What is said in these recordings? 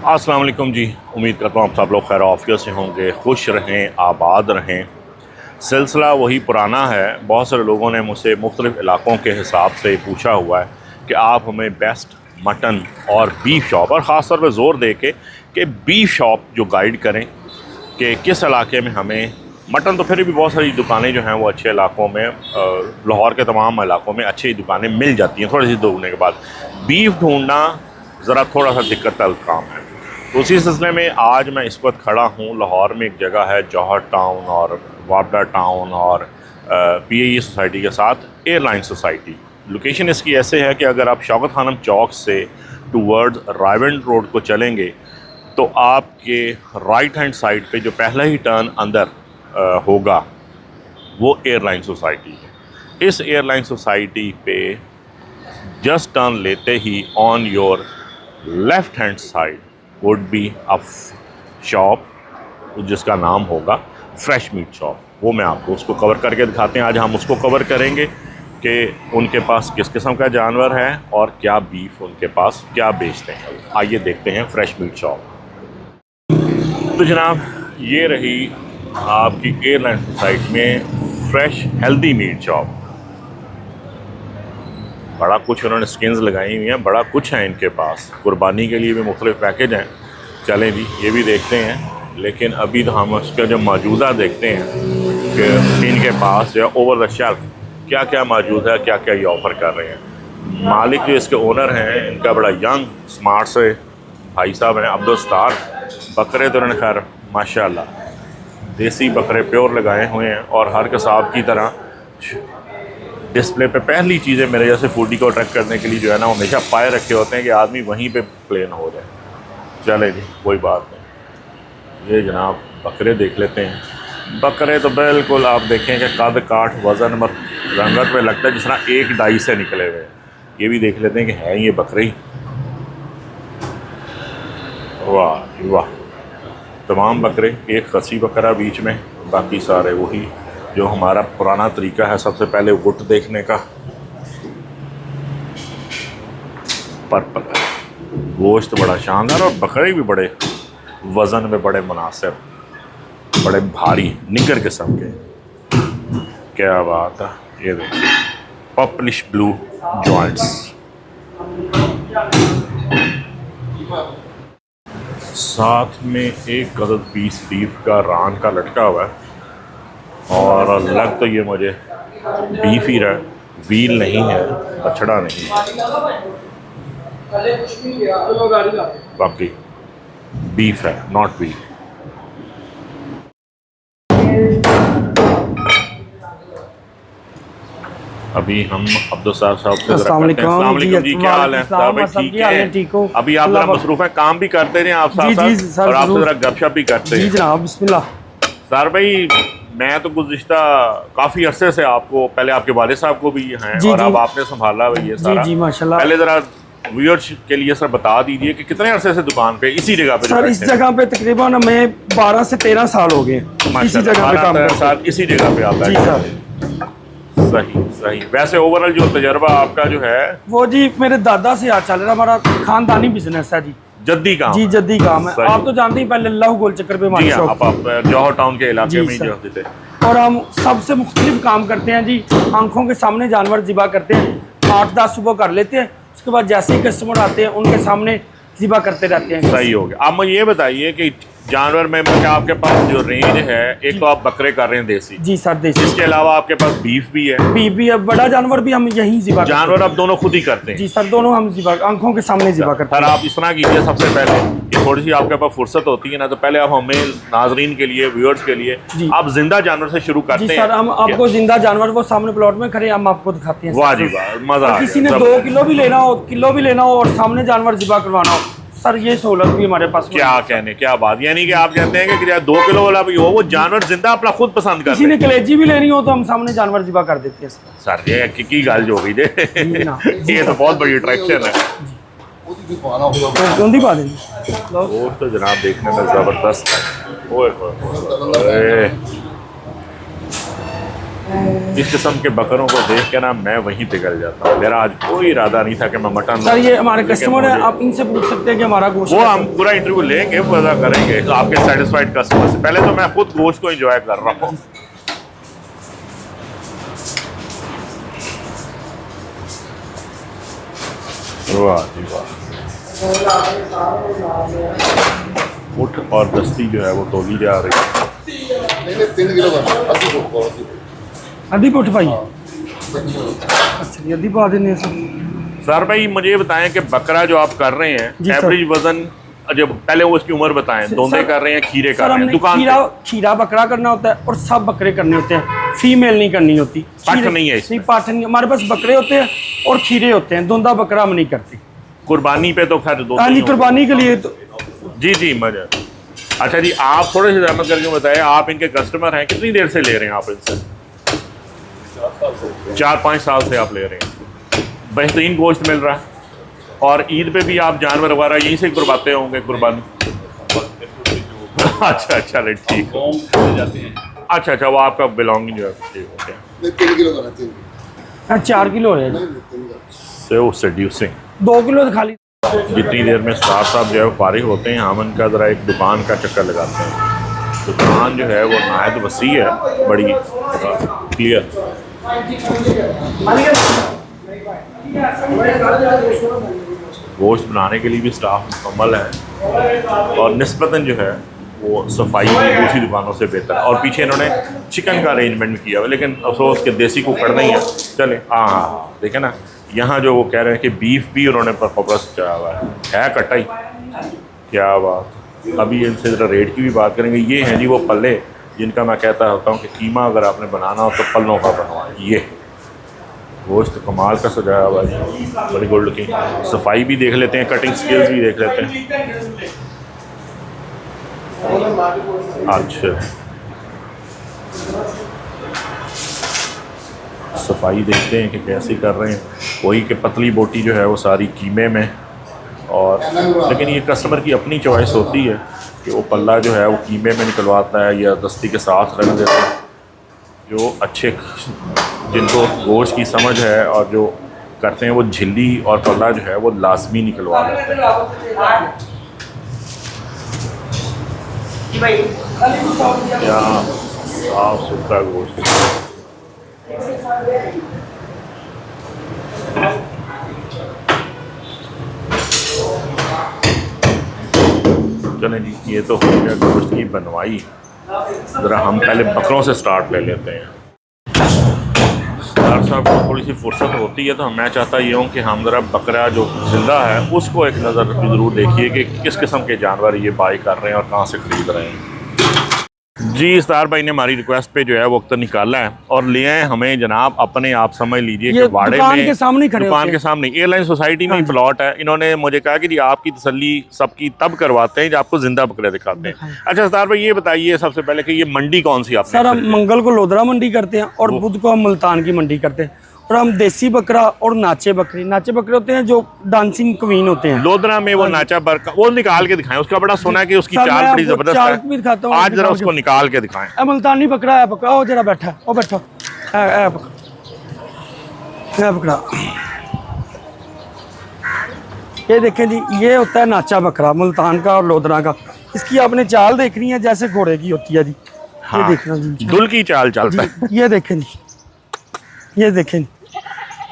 अस्सलाम वालेकुम जी। उम्मीद करता हूँ आप सब लोग खैर आफियत से होंगे, खुश रहें, आबाद रहें। सिलसिला वही पुराना है। बहुत सारे लोगों ने मुझसे मुख्तलिफ़ इलाक़ों के हिसाब से पूछा हुआ है कि आप हमें बेस्ट मटन और बीफ शॉप, और ख़ास तौर पर ज़ोर दे के कि बीफ शॉप जो गाइड करें कि किस इलाके में हमें मटन। तो फिर भी बहुत सारी दुकानें जो हैं वो अच्छे इलाकों में, लाहौर के तमाम इलाकों में अच्छी दुकानें मिल जाती हैं थोड़ी सी ढूंढने के बाद। बीफ ढूंढना ज़रा थोड़ा सा दिक्कत का काम है। तो उसी सिलसिले में आज मैं इस वक्त खड़ा हूँ लाहौर में। एक जगह है जौहर टाउन और वापडा टाउन और PAE सोसाइटी के साथ एयरलाइन सोसाइटी। लोकेशन इसकी ऐसे है कि अगर आप शौकत खानम चौक से टूवर्ड्स रायवेंड रोड को चलेंगे तो आपके राइट हैंड साइड पे जो पहला ही टर्न अंदर होगा वो एयरलाइन सोसाइटी है। इस एयरलाइन सोसाइटी पे जस्ट टर्न लेते ही on your left hand side would be a shop जिसका नाम होगा फ्रेश मीट शॉप। वो मैं आपको उसको कवर करके दिखाते हैं। आज हम उसको कवर करेंगे कि उनके पास किस किस्म का जानवर है और क्या बीफ उनके पास क्या बेचते हैं। आइए देखते हैं फ्रेश मीट शॉप। तो जनाब ये रही आपकी एयरलाइन सोसाइटी में फ्रेश हेल्दी मीट शॉप। बड़ा कुछ उन्होंने स्किन्स लगाई हुई हैं, बड़ा कुछ है इनके पास। कुर्बानी के लिए भी मुख्तलिफ पैकेज हैं। चलें जी ये भी देखते हैं, लेकिन अभी तो हम उसका जो मौजूदा देखते हैं कि इनके पास जो ओवर द शेल्फ क्या क्या मौजूद है, क्या क्या ये ऑफ़र कर रहे हैं। मालिक जो इसके ओनर हैं इनका बड़ा यंग स्मार्ट से भाई साहब हैं, अब्दुल सत्तार। बकरे तो उन्होंने खैर माशाल्लाह देसी बकरे प्योर लगाए हुए हैं और हर कसाब की तरह डिस्प्ले पे पहली चीज़ें मेरे जैसे फूडी को अट्रैक्ट करने के लिए जो है ना वो हमेशा पाए रखे होते हैं कि आदमी वहीं पे प्लेन हो जाए। चले जी कोई बात नहीं। ये जनाब बकरे देख लेते हैं। बकरे तो बिल्कुल आप देखें कि कद काठ वज़न और रंगत में लगता है जिस तरह एक डाई से निकले हुए हैं। ये भी देख लेते हैं कि है ये बकरे ही। वाह वाह, तमाम बकरे, एक खसी बकरा बीच में, बाकी सारे वही जो हमारा पुराना तरीका है सबसे पहले गुट देखने का। पर्पल गोश्त बड़ा शानदार और बकरे भी बड़े वज़न में बड़े मुनासिब, बड़े भारी निगर किस्म के। क्या बात है। ये देखिए पॉपुलिश ब्लू जॉइंट्स। साथ में एक अदद पीस बीफ का रान का लटका हुआ है और लग तो ये मुझे बीफ ही रहा है, व्हील नहीं है, बछड़ा नहीं है, बाकी बीफ है नॉट व्हील। अभी हम अब्दुल साहब से अस्सलाम वालेकुम जी, क्या हाल है साहब? ठीक है। अभी आप जरा मसरूफ है, काम भी करते रहे आप साथ और आपसे जरा गपशप भी करते हैं। जी जनाब बिस्मिल्लाह। सर भाई मैं तो गुज़िश्ता काफ़ी अरसे से आपको, पहले आपके वालिद साहब को भी हैं और अब आपने संभाला हुआ ये सारा। जी माशाल्लाह। पहले ज़रा व्यूअर्स के लिए सर बता दीजिए कि कितने अरसे से दुकान पे इसी जगह पे? सर इस जगह पे तकरीबन हमें 12 से 13 साल हो गए इसी जगह पे काम करते हैं। इसी जगह पे आप? जी सर सही सही। वैसे ओवरऑल जो तजर्बा आपका जो है वो जी मेरे दादा से आज चल रहा, हमारा खानदानी बिजनेस है जी, जद्दी काम। जी जद्दी काम है। आप तो जानते ही पहले अल्लाह गोल चक्कर पे हमारी शॉप, आप जौहर टाउन के इलाके में जो थे। और हम सबसे मुख्तलिफ काम करते हैं जी। आंखों के सामने जानवर ज़िबा करते हैं, 8-10 सुबह कर लेते हैं, उसके बाद जैसे ही कस्टमर आते हैं उनके सामने ज़िबा करते रहते हैं। सही हो गया। आप मुझे ये बताइए कि जानवर में आपके पास जो रेंज है, एक तो आप बकरे कर रहे हैं देसी? जी सर देसी। इसके अलावा आपके पास बीफ भी है? बीफ भी है, बड़ा जानवर भी हम यहीं ज़िबा। जानवर आप दोनों खुद ही करते हैं? जी सर दोनों हम ज़िबा आंखों के सामने ज़िबा करते हैं। सर आप इस तरह कीजिए, सबसे पहले कि थोड़ी सी आपके पास फुर्सत होती है ना, तो पहले आप हमें नाजरीन के लिए, व्यूअर्स के लिए आप जिंदा जानवर से शुरू करते हैं। जी सर हम आपको जिंदा जानवर वो सामने प्लॉट में खड़े हम आपको दिखाते हैं। वाह जी वाह, मजा। किसी ने 2 किलो भी लेना हो, किलो भी लेना हो और सामने जानवर ज़िबा करवाना हो सर, ये सहूलत भी हमारे पास। क्या कहने, क्या बात। यानी कि आप कहते हैं कि 2 किलो वाला भी हो, वो जानवर जिंदा अपना खुद पसंद कर। किसी ने कलेजी भी लेनी हो तो हम सामने जानवर ज़िबा कर देते हैं सर। ये की गल जो भी ये तो बहुत बड़ी अट्रैक्शन है। तो जनाब देखने में जबरदस्त है। इस किस्म के बकरों को देख के ना मैं वहीं पिघल जाता हूँ। मेरा आज कोई इरादा नहीं था कि मैं मटन सर ये हमारे कस्टमर है, आप इनसे पूछ सकते हैं कि हमारा गोश्त वो हम पूरा इंटरव्यू लेंगे, पता करेंगे तो आपके सेटिस्फाइड कस्टमर से। पहले तो मैं खुद गोश्त को एंजॉय कर रहा हूँ। वाह जी वाह। उठ और दस्ती जो है वो तोली जा रही है। नहीं 3 किलो का अधी पुट भाई। अच्छा ये अधी पा देने सर। सर भाई मुझे ये बताएं कि बकरा जो आप कर रहे जी हैं सर। एवरेज वजन, जब पहले वो उसकी उम्र बताएं, दोंदे सर- कर रहे हैं, खीरे कर सर रहे हैं हमने दुकान खीरा बकरा करना होता है और सब बकरे करने होते हैं, फीमेल नहीं करनी होती। पाठ खीरे- नहीं है इसमें? नहीं पाठ नहीं, हमारे पास बकरे होते हैं और खीरे होते हैं, दोंदा बकरा हम नहीं करते। कुर्बानी पे तो खैर दो हाँ जी कुर्बानी के लिए तो जी जी मजा। अच्छा जी, आप थोड़े से जहमत करके बताएं, आप इनके कस्टमर हैं, कितनी देर से ले रहे हैं आप इनसे? 4-5 साल से आप ले रहे हैं। बेहतरीन गोश्त मिल रहा है और ईद पे भी आप जानवर वगैरह यहीं से कुर्बाते होंगे कुर्बानी? अच्छा अच्छा ले ठीक है। अच्छा अच्छा, वो आपका बिलोंगिंग जो है ठीक है। 3 किलो का 3 हाँ 4 किलो है, सो सेड्यूसिंग। 2 किलो तो खाली। जितनी देर में स्टार साहब जो है वो फारिग होते हैं, हम इनका ज़रा एक दुकान का चक्कर लगाते हैं। दुकान जो है वो नहायत वसी है, बड़ी क्लियर। गोश्त बनाने के लिए भी स्टाफ मुकम्मल है और निस्बतन जो है वो सफाई भी दूसरी दुकानों से बेहतर है। और पीछे इन्होंने चिकन का अरेंजमेंट भी किया हुआ है, लेकिन अफसोस के देसी कुकर नहीं है। चले हाँ देखें ना, यहाँ जो वो कह रहे हैं कि बीफ भी उन्होंने पर फोकस किया हुआ है कटा ही। क्या बात। अभी इनसे ज़रा रेट की भी बात करेंगे। ये हैं जी वो पल्ले जिनका मैं कहता होता हूँ कि कीमा अगर आपने बनाना हो तो पल्लों का बनवाएं। ये गोश्त कमाल का सजाया हुआ है, बड़ी गुड लुकिंग। सफाई भी देख लेते हैं, कटिंग स्किल्स भी देख लेते हैं। अच्छा सफाई देखते हैं कि कैसे कर रहे हैं। वही कि पतली बोटी जो है वो सारी कीमे में, और लेकिन ये कस्टमर की अपनी चॉइस होती है कि वो पल्ला जो है वो कीमे में निकलवाता है या दस्ती के साथ रख देता है। जो अच्छे जिनको गोश्त की समझ है और जो करते हैं वो झिल्ली और पल्ला जो है वो लाजमी निकलवा लेते हैं। क्या साफ सुथरा गोश्त। चलें जी, ये तो हो गया गोश्त की बनवाई। ज़रा हम पहले बकरों से स्टार्ट ले लेते हैं। सरदार साहब को थोड़ी सी फुर्सत होती है तो मैं चाहता ये हूँ कि हम ज़रा बकरा जो ज़िंदा है उसको एक नज़र ज़रूर देखिए कि किस किस्म के जानवर ये बाई कर रहे हैं और कहाँ से ख़रीद रहे हैं। जी सरदार भाई ने हमारी रिक्वेस्ट पे जो है वक्त निकाला है और ले आए हमें जनाब अपने आप समझ लीजिए कि वाड़े दुकान में के सामने खड़े दुकान होते के सामने एयरलाइन सोसाइटी में प्लॉट है। इन्होंने मुझे कहा कि जी आपकी तसल्ली सबकी तब करवाते हैं जब आपको जिंदा बकरे दिखाते हैं। अच्छा सरदार भाई ये बताइए सबसे पहले कि ये मंडी कौन सी आपने सर हम खरीदी? मंगल को लोधरा मंडी करते हैं और बुध को हम मुल्तान की मंडी करते हैं। और हम देसी बकरा और नाचे बकरे होते हैं जो डांसिंग क्वीन होते हैं। लोधरा में वो नाचा बरका वो निकाल के दिखाएं, उसका बड़ा सुना है कि उसकी सर, चाल मैं बड़ी आपको जबरदस्त चाल भी दिखाता है। हूँ, आज जरा दिखाओ उसको निकाल के दिखाएं। ए मुल्तानी बकरा है, बकरा वो जरा बैठा, वो बैठो ए बकरा। ये देखें जी, ये होता है नाचा बकरा मुल्तान का और लोधरा का। इसकी आपने चाल देखनी है जैसे घोड़े की होती है जी। हाँ, ये देखना जी, दुल की चाल चलता है। ये देखें जी, ये देखें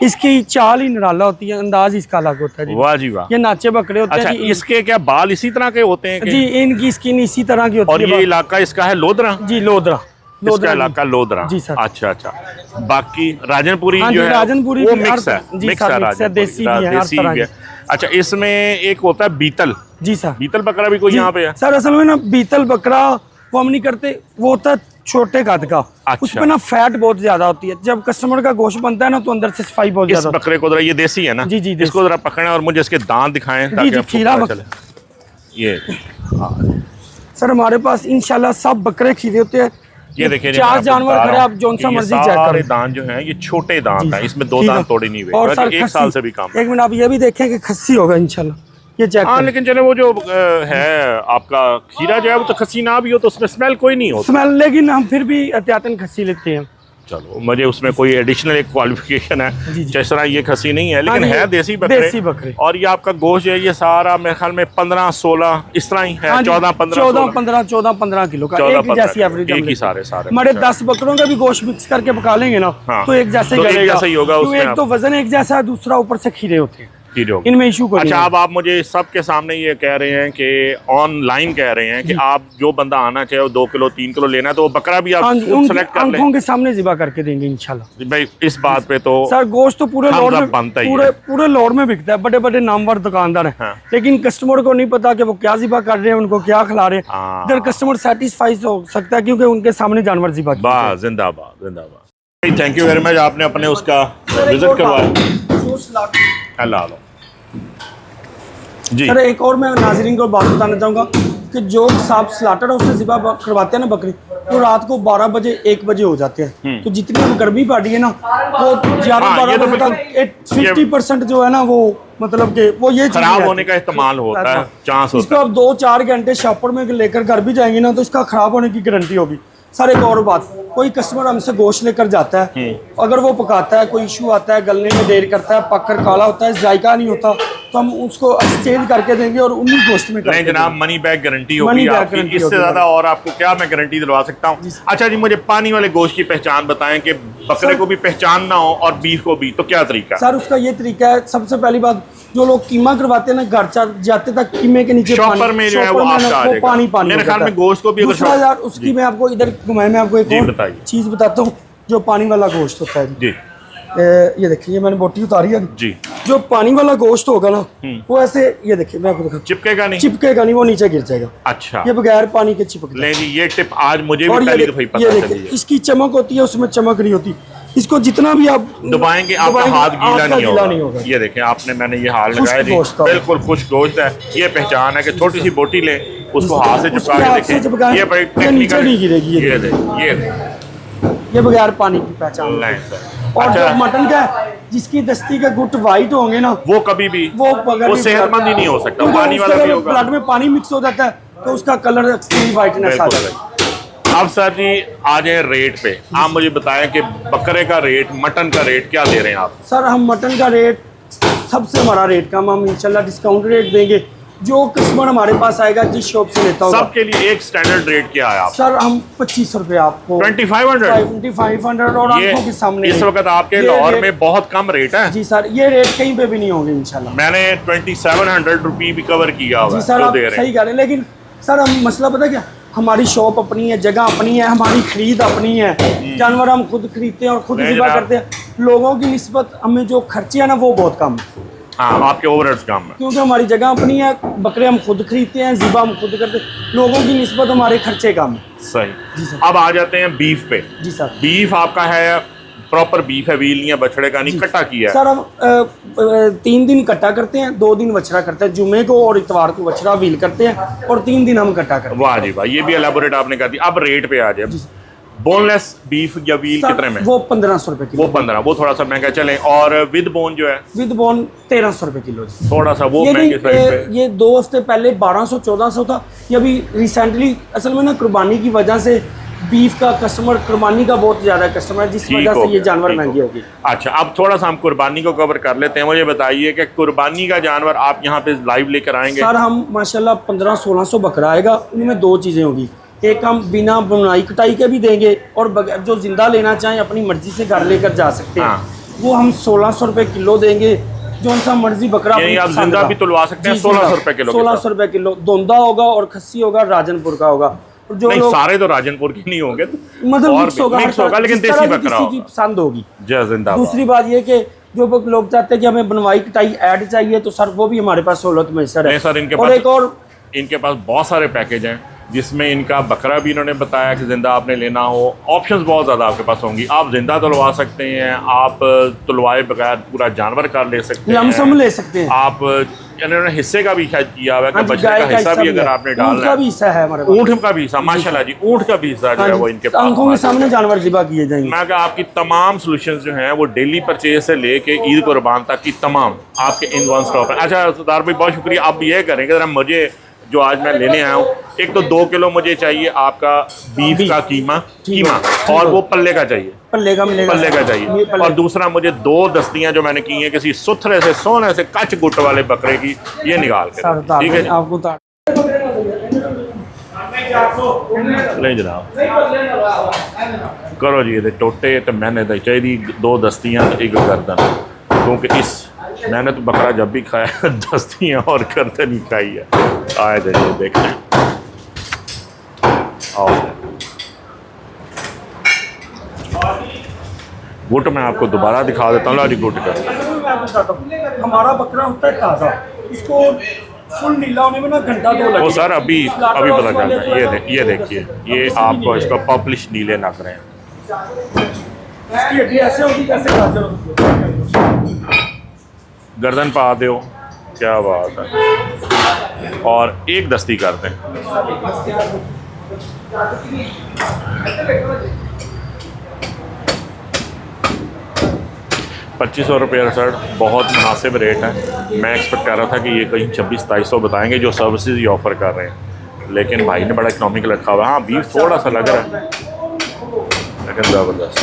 इसकी चाल ही निराला होती है, अंदाज इसका अलग होता है जी। वाह जी वाह। ये नाचे बकरे होते अच्छा हैं जी। इसके क्या बाल इसी तरह के होते हैं जी इनकी स्किन इसी तरह की होती और है। ये इलाका इसका है लोधरा? जी लोधरा इसका इलाका लोधरा। जी सर। अच्छा अच्छा। बाकी राजनपुरी हाँ जो जी, है राजनपुरी वो भी मिक्स हर- है। जी मिक्स सर, है मिक्स है, राजनपुरी, देसी भी है, हर देसी तरह भी है। की। अच्छा इसमें एक होता है बीतल। जी सर। बीतल बकरा भी कोई जी, यहाँ पे है? सर असल में ना बीतल बकरा वो हम नहीं करते, वो होता है छोटे कद का। अच्छा। उसमें ना फैट बहुत ज्यादा होती है। जब कस्टमर का गोश्त बनता है ना तो अंदर से सफाई बहुत इस ज्यादा बकरे को जरा, ये देसी है ना? जी, जी, देसी। इसको जरा पकड़ें और मुझे इसके दांत दिखाएं जी, ताकि जी, आपको खीरा पता चले। ये सर हमारे पास इंशाल्लाह सब बकरे खीरे होते हैं। ये देखिए 4 जानवर खड़े, आप जौन सा मर्जी चेक सारे करें। दांत जो हैं ये छोटे दांत हैं, इसमें 2 ठीक है। दांत तोड़े नहीं हुए। और सर एक साल से भी कम। एक मिनट आप ये भी देखें कि खस्सी होगा इंशाल्लाह, ये चेक हाँ करें। लेकिन चले वो जो है आपका खीरा जो है वो तो खस्सी ना भी हो तो उसमें स्मेल कोई नहीं होता। स्मेल, लेकिन हम फिर भी एहतियातन खस्सी लेते हैं। चलो, मुझे उसमें कोई एडिशनल एक क्वालिफिकेशन है, जी, जी। चेस्टनट ये खसी नहीं है, लेकिन हाँ जी, है देसी बकरे। देसी बकरे। और ये आपका गोश्त है, ये सारा मेरे ख्याल में 15-16 इस तरह ही है, हाँ जी, 14-15 14-15 किलो का 14-15 एक जैसी एवरेज एक ही सारे हमारे 10 बकरों का भी गोश्त मिक्स करके पका लेंगे ना, हाँ। तो एक जैसे तो एक करेगा। जैसा ही होगा क्योंकि उसमें एक तो वजन एक जैसा है, दूसरा ऊपर से खीरे होते हैं, कीड़े होंगे। इनमें इशू कोई अच्छा, नहीं अब आप मुझे सबके सामने ये कह रहे हैं कि ऑनलाइन कह रहे हैं कि आप जो बंदा आना चाहे वो 2 किलो 3 किलो लेना है, तो वो बकरा भी आप हाँ जी, खुद उनकी सेलेक्ट कर लें। आंखों के सामने ज़िबा करके देंगे इंशाल्लाह। भाई इस बात पे तो सर गोश्त तो पूरे हम लॉट सब में बनता ही पूरे है। पूरे लॉट में बिकता है, बड़े बड़े नामवर दुकानदार हैं, हाँ। लेकिन कस्टमर को नहीं पता कि वो क्या ज़िबा कर रहे हैं, उनको क्या खिला रहे हैं। हाँ। इधर कस्टमर सेटिस्फाइड हो सकता है क्योंकि उनके सामने जानवर ज़िबा किए वाह, जिंदाबाद जिंदाबाद। थैंक यू वेरी मच, आपने अपने उसका विजिट करवाया। अल्लाह जी। सर एक और मैं नाजरीन को बात बताना चाहूँगा कि जो साहब स्लाटर हाउस से ज़िबा करवाते हैं ना बकरी, वो रात को 12 बजे 1 बजे हो जाते हैं। तो जितनी भी गर्मी पड़ रही है ना, वो 11-12 ये तो बजे बिल्कुल- तक 50% जो है ना, वो मतलब कि वो ये चीज़ खराब नहीं होने रहती। का इस्तेमाल होता है, चांस इसको होता है। आप 2-4 घंटे शॉपर में लेकर घर भी जाएंगे ना, तो इसका खराब होने की गारंटी होगी। सर एक और बात, कोई कस्टमर हमसे गोश्त लेकर जाता है, अगर वो पकाता है, कोई इशू आता है, गलने में देर करता है, पककर काला होता है, जायका नहीं होता, तो हम उसको एक्सचेंज करके देंगे और उन्हीं गोश्त में नहीं करके जनाब, देंगे। मनी बैक गारंटी Money होगी back आपकी। guarantee इससे होगी ज्यादा और आपको क्या मैं गारंटी दिलवा सकता हूँ? अच्छा जी, मुझे पानी वाले गोश्त की पहचान बताएं कि बकरे को भी पहचान ना हो और बीफ को भी, तो क्या तरीका है? सर उसका ये तरीका है, सबसे पहली बात, जो लोग कीमा करवाते हैं ना, घर जाते तक कीमे के नीचे शॉपर में जो है वो शॉपर में आपका आ वो जाएगा। पानी पानी मेरे हो ख्याल जाता में है। गोश्त को भी अगर दूसरा यार उसकी मैं आपको इधर घुमाए, मैं आपको जी, एक और बताइए। चीज़ बताता हूँ, जो पानी वाला गोश्त होता है जी। जी ये देखिए, ये मैंने बोटी उतारी है। जी। जो पानी वाला गोश्त होगा ना, वो ऐसे, ये देखिए मैं आपको दिखाऊं, चिपकेगा नहीं? चिपकेगा नहीं, वो नीचे गिर जाएगा। अच्छा, ये बगैर पानी के चिपकता है। ले जी, ये टिप आज मुझे और भी ये पहली देखिए, दफा ये पता देखिए, चली है। इसकी चमक होती है, उसमें चमक नहीं होती। इसको जितना भी आप दबाएंगे आपका दबाएंगे, हाथ गीला आपका नहीं होगा। ये देखें, आपने मैंने ये हाल खुश्क लगाया जी, गोश्त का। बिल्कुल खुश गोश्त है। ये पहचान है कि छोटी सी बोटी लें, उसको हाथ से उसके चिपका हाथ के से देखें, चिपकाएं, ये बड़ी ये नीचे टेक्निकल। नहीं गिरेगी, ये ये देखें, ये देखें। ये बगैर पानी की पहचान होती है। नहीं सर। और अच्छा, जो मटन का है, जिसकी दस्ती के गुट वाइट होंगे ना, वो कभी भी वो पकड़ वो सेहतमंद ही नहीं हो सकता, क्योंकि पानी उसके वाला भी अगर होगा। ब्लड में पानी मिक्स हो जाता है तो उसका कलर एक्सट्रीम वाइटनेस आ बिल्कुल जाता है। अब सर जी आ जाए रेट पे। आप मुझे बताएं कि बकरे का रेट, मटन का रेट क्या दे रहे हैं आप? सर हम मटन का रेट सबसे हमारा रेट कम, हम इंशाल्लाह डिस्काउंट रेट देंगे। जो कस्टमर हमारे पास आएगा, जिस शॉप से लेता होगा, सबके लिए एक स्टैंडर्ड रेट क्या है आप? सर हम 25 रुपये आपको 2500? 2500 और आंखों के सामने इस वक्त आपके ये लाहौर रेट- में बहुत कम रेट है। जी सर, ये रेट कहीं पे भी नहीं होंगे इंशाल्लाह। मैंने 2700 रुपये भी कवर किया हुआ जी है, सर, जो आप दे रहे सही हैं। कह रहे हैं, लेकिन सर हम मसला पता क्या, हमारी शॉप अपनी है, जगह अपनी है, हमारी खरीद अपनी है, जानवर हम खुद खरीदते हैं और खुद नहीं ज़िबा जनाब। करते हैं। लोगों की निस्बत हमें जो खर्चे हैं ना, वो बहुत कम है, हाँ, आपके ओवरहेड्स कम है। क्योंकि हमारी जगह अपनी है, बकरे हम खुद खरीदते हैं, ज़िबा हम खुद करते हैं, लोगों की निस्बत हमारे खर्चे कम है। जी सही। सर। अब आ जाते हैं बीफ पे। जी सर। बीफ आपका है प्रॉपर बीफ है, व्हील नहीं है, बछड़े का नहीं, कट्टा किया है। सर हम 3 दिन कट्टा करते हैं, 2 दिन बछड़ा करते हैं, जुमे को और इतवार को बछड़ा व्हील करते हैं और 3 दिन हम कट्टा करते हैं। वाह जी वाह, ये भी एलाबोरेट आपने कर दिया। अब रेट पे आ जाए। बोनलेस बीफ या व्हील सर, कितने में? वो 1500 रुपये किलो, वो 15, वो थोड़ा सा महंगा चले। और विद बोन जो है विद बोन 1300 रुपये किलो जी। थोड़ा सा वो ये महंगे नहीं, साइड पे। ये 2 हफ्ते पहले 1200-1400 था। ये अभी रिसेंटली असल में ना कुर्बानी की वजह से बीफ का कस्टमर, कुर्बानी का बहुत ज़्यादा कस्टमर है, जिस ठीक वजह हो से ये गया, जानवर ठीक महंगी हो होगी। अच्छा, अब थोड़ा सा हम कुर्बानी को कवर कर लेते हैं। मुझे बताइए कि कुर्बानी का जानवर आप यहाँ पे लाइव लेकर आएंगे? सर हम माशाल्लाह 1500-1600 बकरा आएगा, उनमें 2 चीज़ें होगी। एक हम बिना बुनाई कटाई के भी देंगे, और जो ज़िंदा लेना चाहें अपनी मर्जी से घर लेकर जा सकते हैं, हाँ। वो हम 1600 रुपये किलो देंगे। जो सा मर्जी बकरा यानी अपनी आप पसंद जिंदा का। भी तुलवा सकते हैं, जी, 1600 रुपये किलो के 1600 रुपये किलो दोंदा होगा, और खस्सी होगा, राजनपुर का होगा। और जो नहीं, लोग सारे तो राजनपुर के नहीं होंगे, मतलब और मिक्स भी होगा, मिक्स होगा, लेकिन जिस तरह देसी की बकरा किसी की होगा। पसंद होगी। जय जिंदाबाद। दूसरी बात ये कि जो लोग चाहते हैं कि हमें बनवाई कटाई ऐड चाहिए, तो सर वो भी हमारे पास सहूलत मैसर है। नहीं सर, इनके और पास एक और इनके पास बहुत सारे पैकेज हैं, जिसमें इनका बकरा भी इन्होंने बताया कि ज़िंदा आपने लेना हो, ऑप्शंस बहुत ज़्यादा आपके पास होंगी। आप ज़िंदा तुलवा सकते हैं, आप तुलवाए बगैर पूरा जानवर कर ले सकते हैं, लमसम ले सकते हैं। आप इन्होंने हिस्से का भी शायद किया हुआ है हाँ कि जी, बछड़े गाय का हिस्सा भी है। अगर आपने ऊँट डालना का है, भी हिस्सा है हमारे पास। ऊँट का भी हिस्सा, माशाल्लाह जी, ऊँट का भी हिस्सा जो है हाँ वो जी, इनके पास आंखों के मौजूद है। सामने जानवर ज़िबा किए जाएंगे। मैं कहा आपकी तमाम सोल्यूशंस जो हैं वो डेली परचेज से लेके ईद कुर्बान तक की तमाम आपके इन वन स्टॉप है। अच्छा सरदार भाई, बहुत शुक्रिया। आप ये करेंगे ज़रा मुझे जो आज मैं लेने आया हूँ, एक तो 2 किलो मुझे चाहिए आपका बीफ का कीमा और वो पल्ले का चाहिए, पल्ले का मिलेगा, पल्ले का ये चाहिए। पल्ले। और दूसरा मुझे 2 दस्तियाँ जो मैंने की हैं किसी सुथरे से सोने से कच गुट वाले बकरे की, ये निकाल के सर ठीक है जी। आपको नहीं जनाब, करो जी ये टोटे तो मैंने तो चाहिए 2 दस्तियाँ एक गर्दन, क्योंकि इस मैंने तो बकरा जब भी खाया दस्तियाँ और गर्दन ही खाई है। आए जाइए देखते हैं, आओ गुट मैं आपको दोबारा दिखा देता हूँ। ला जी गुट का मैं बताता हूँ, हमारा बकरा होता है ताज़ा, इसको फुल नीला होने में ना घंटा 2 लगेगा। वो सर अभी पता चल रहा है। ये देखिए, ये आपको इसका पब्लिश नीले नक रहे हैं। इसकी हड्डी ऐसे होगी जैसे गाजर होती है। गर्दन पा दो, क्या बात है, और एक दस्ती कर दें। ₹2500 सर, बहुत मुनासिब रेट है। मैं एक्सपेक्ट कर रहा था कि ये कहीं 2600-2700 बताएंगे जो सर्विसेज ये ऑफ़र कर रहे हैं, लेकिन भाई ने बड़ा इकनॉमिकल रखा हुआ है। हाँ बीफ थोड़ा सा लग रहा है लेकिन ज़बरदस्त।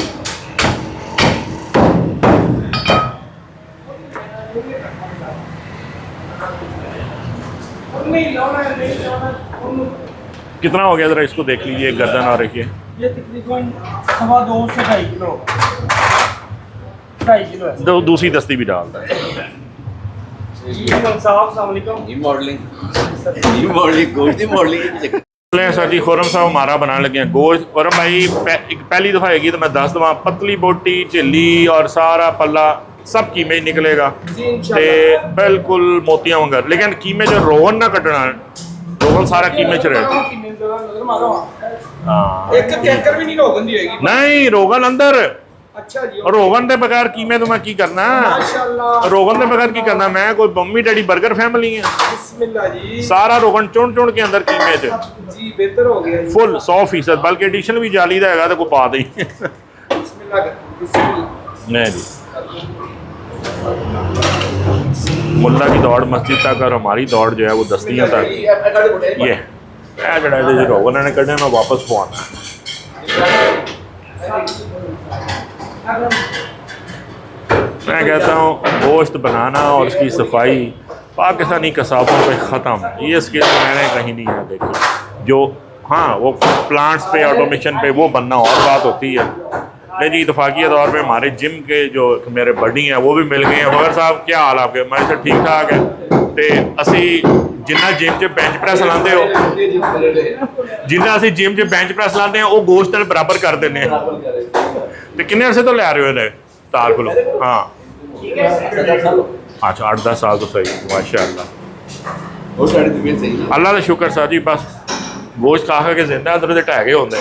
कितना हो गया ज़रा इसको देख लीजिए, गर्दन आ रही है। ये तकरीबन 2.25 से 2.5 किलो, 2.5 किलो है। दूसरी दस्ती भी डालता है। सर जी खुरम साहब हमारा बनाने लगे हैं गोश्त। खुरम भाई पहली दफ़ा आएगी तो मैं 10 दफ़ा पतली बोटी झिल्ली और सारा पल्ला सब कीमे निकलेगा ते बिल्कुल मोतियां वंगर, लेकिन कीमे जो रोगन ना कटना, रोगन सारा कीमे च रहे। नहीं रोगन अंदर, अच्छा जी, रोगन के बगैर कीमे तो मैं की करना, रोगन के बगैर की करना। मैं कोई मम्मी डैडी बर्गर फैमिली है, बिस्मिल्लाह जी, सारा रोगन चुन चुन के अंदर कीमे च जी बेहतर हो गया फुल 100%, बल्कि एडिशन भी जाली का है तो कोई पा दी। नहीं जी, मुल्ला की दौड़ मस्जिद तक और हमारी दौड़ जो है वो दस्तियाँ तक। ये जड़ा रोगन ने कढ़ने ना वापस पवाना। मैं कहता हूँ गोश्त बनाना और उसकी सफाई पाकिस्तानी कसाबों पे ख़त्म। ये स्किल मैंने कहीं नहीं है देखी। जो हाँ वो प्लांट्स पे ऑटोमेशन पे वो बनना और बात होती है। नहीं जी, इतफाक़ी तौर पे हमारे जिम के जो मेरे बडी हैं वो भी मिल गए हैं। मगर साहब क्या हाल आपके? मैं सर ठीक ठाक है। तो असी जिन्ना जिम च बेंच प्रेस लाते हो, जिन्ना असी जिम च बेंच प्रेस लाते हैं वो गोश्त नाल बराबर कर देने हैं। तो किन्ने अरसे तो लै रहे हो इन्हें तार को? हाँ अच्छा 8-10 साल तो सही, माशाअल्लाह। अल्लाह का शुक्र सर जी, बस गोश्त खा के जिंदा अंदर से ढह गए होंगे।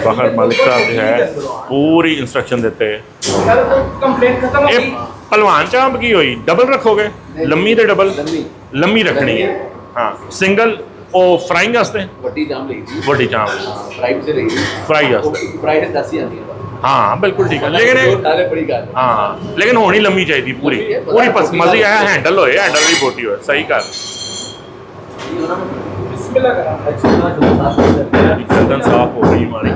फखर मलिक साहब जो है पूरी इंस्ट्रक्शन देते हैं। पहलवान चांप की हुई डबल रखोगे, लम्मी तो डबल लम्मी रखनी है। हाँ सिंगल ओ फ्राइंग वास्ते वड्डी चांप फ्राई वास्ते। हाँ बिल्कुल ठीक है, लेकिन हाँ लेकिन होनी लम्मी चाहिए पूरी पूरी मज़े आया। हैंडल होए, हैंडल भी बोटी हो, सही कर। गर्दन साफ हो रही हमारी।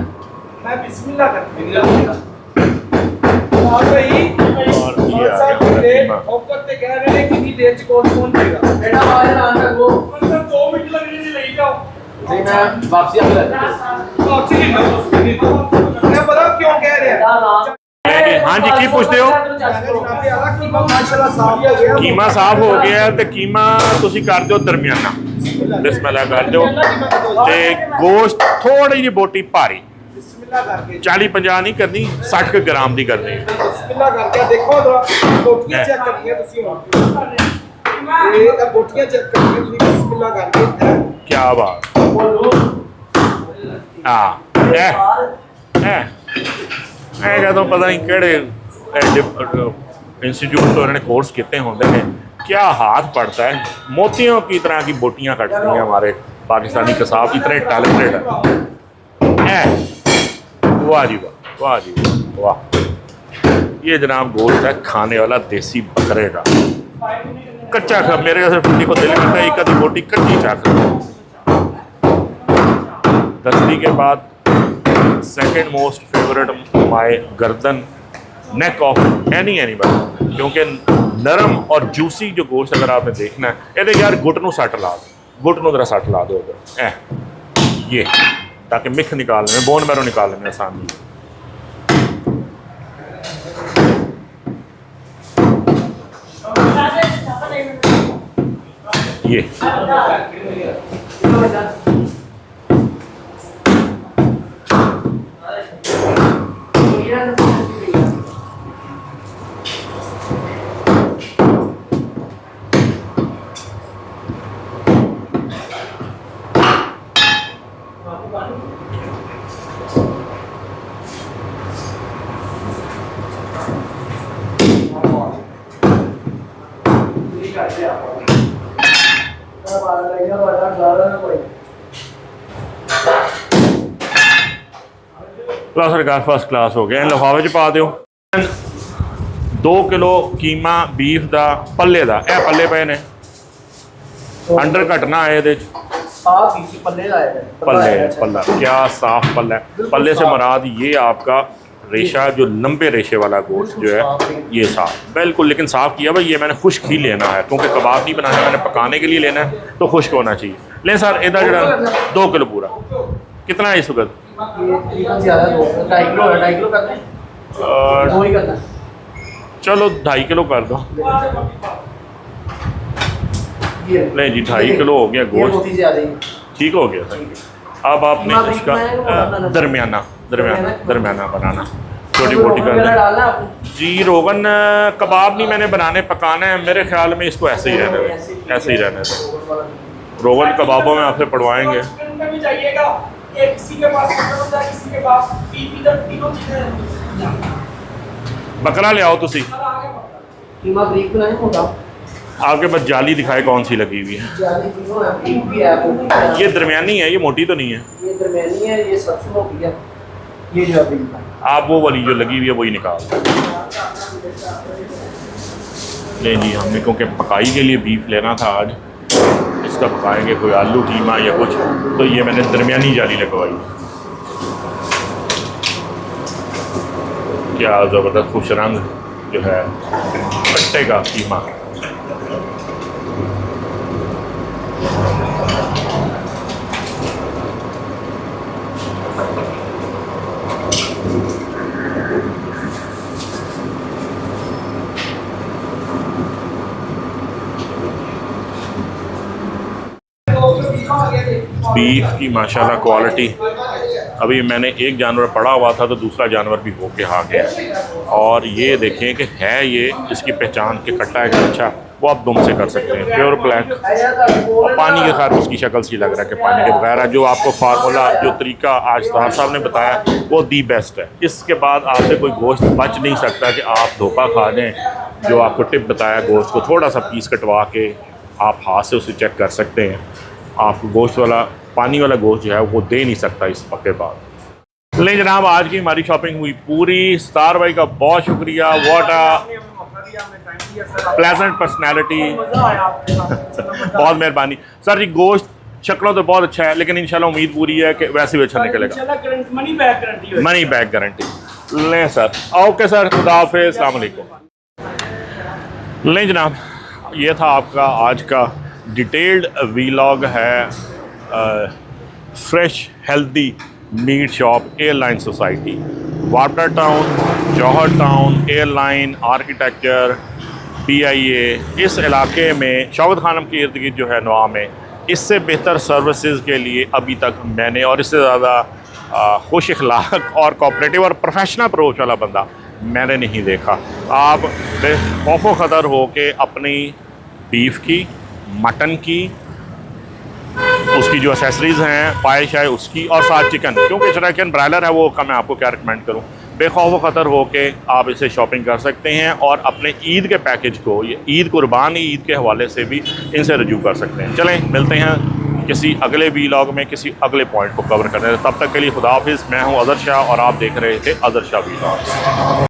हाँ जी की पूछते हो? कीमा साफ हो गया तो कीमा तुसी कर दो दरमियाना, बिस्मिल्लाह कर दो। ते गोश्त थोड़ी जी बोटी भारी 40-50 नहीं करनी, 60 ग्राम की करनी। क्या बात। हाँ मैं कहता हूँ पता नहीं केड़े इंस्टीट्यूट तो उन्होंने कोर्स किए होंगे हैं। क्या हाथ पड़ता है, मोतियों की तरह की बोटियाँ कटती हैं हमारे पाकिस्तानी कसाब इतने टैलेंटेड है। वाह जी वाह, वाह जी वाह। ये जनाब गोश्त है खाने वाला देसी बकरे का, कच्चा खा। मेरे जैसे फुल्ली को दिल करता है एक आधी बोटी कच्ची चाक। दस्ती के बाद सेकंड मोस्ट फेवरेट माय गर्दन, नेक ऑफ एनी एनिमल, क्योंकि नरम और जूसी जो गोश्त अगर आपने देखना है ये यार गुट नू सट ला दो, गुट नू जरा सट ला दो उधर ये, ताकि मिख निकालने में, बोन मैरो निकालने में आसानी। ये सरकार फर्स्ट क्लास हो गया। लिफाफे च पा दो। 2 किलो कीमा बीफ का पल्ले का, यह पल्ले पे ने अंडर घटना आए ये पल्ले, पल्ला क्या साफ पल्ला है। पल्ले से मराद ये आपका रेशा, जो लंबे रेशे वाला गोश्त जो है ये साफ बिल्कुल, लेकिन साफ़ किया भाई। ये मैंने खुश्क ही लेना है क्योंकि कबाब नहीं बनाना, मैंने पकाने के लिए लेना है तो खुश्क होना चाहिए। ले सर इधर जरा 2 किलो पूरा कितना है इस वक्त? चलो 2.5 किलो कर दो। नहीं जी 2.5 किलो हो गया गोश्त, ठीक हो गया सर। अब आपने इसका दरमियाना दरमियाना दरमियाना बनाना, छोटी मोटी कर दें जी। रोगन कबाब नहीं मैंने बनाने, पकाना है। मेरे ख्याल में इसको ऐसे ही रहने दें, ऐसे ही रहने दें। रोगन कबाबों में आपसे पढ़वाएंगे। बकरा ले आओ तुसी। आपके पास जाली दिखाए कौन सी लगी हुई है? ये दरमियानी है, ये मोटी तो नहीं है। ये दरमियानी है, ये सबसे मोटी है। ये जो अभी आप वो वाली जो लगी हुई है वही निकाल लें जी। हमने क्योंकि पकाई के लिए बीफ लेना था आज, इसका पकाएंगे कोई आलू कीमा या कुछ, तो ये मैंने दरमियानी जाली लगवाई। क्या ज़बरदस्त खुश रंग जो है कट्टे का कीमा। बीफ की माशाल्लाह क्वालिटी। अभी मैंने एक जानवर पड़ा हुआ था तो दूसरा जानवर भी होके आ गया। और ये देखें कि है ये, इसकी पहचान के कट्टा है अच्छा, वो आप दुम से कर सकते हैं, प्योर ब्लैक। और पानी के खैर उसकी शक्ल सी लग रहा है कि पानी के बगैर जो आपको फार्मूला, जो तरीका आज तार साहब ने बताया वो दी बेस्ट है। इसके बाद आपसे कोई गोश्त बच नहीं सकता कि आप धोखा खा दें। जो आपको टिप बताया, गोश्त को थोड़ा सा पीस कटवा के आप हाथ से उसे चेक कर सकते हैं। आपको गोश्त वाला, पानी वाला गोश्त जो है वो दे नहीं सकता इस पके बाद। ले जनाब, आज की हमारी शॉपिंग हुई पूरी। स्टार भाई का बहुत शुक्रिया। What a pleasant personality. बहुत मेहरबानी सर जी। गोश्त शक्लों तो बहुत अच्छा है, लेकिन इंशाल्लाह उम्मीद पूरी है कि वैसे भी अच्छा निकलेगा। Money back guarantee. लें सर, ओके सर, खुदा हाफिज़, अस्सलाम वालेकुम। लें जनाब, ये था आपका आज का डिटेल्ड वीलॉग है fresh healthy meat shop airline society, water town, Johar town, airline, architecture, PIA। इस इलाके में शौकत खानम के इर्द गिर्द जो है नवा में, इससे बेहतर सर्विसेज के लिए अभी तक मैंने, और इससे ज़्यादा खुश अखलाक और कोऑपरेटिव और प्रोफेशनल अप्रोच वाला बंदा मैंने नहीं देखा। आप खौफो ख़तर हो के अपनी बीफ की, मटन की, उसकी जो एसेसरीज़ हैं, पाए शाए उसकी, और साथ चिकन, क्योंकि चिकन ब्रायलर है वो का मैं आपको क्या रिकमेंड करूँ। बेखौफ ख़तर हो के आप इसे शॉपिंग कर सकते हैं और अपने ईद के पैकेज को, ये ईद कुर्बानी ईद के हवाले से भी इनसे रजू कर सकते हैं। चलें मिलते हैं किसी अगले वीलॉग में किसी अगले पॉइंट को कवर करने। तब तक के लिए खुदा हाफिज़। मैं हूँ अज़हर शाह और आप देख रहे थे अज़हर शाह वीलॉग।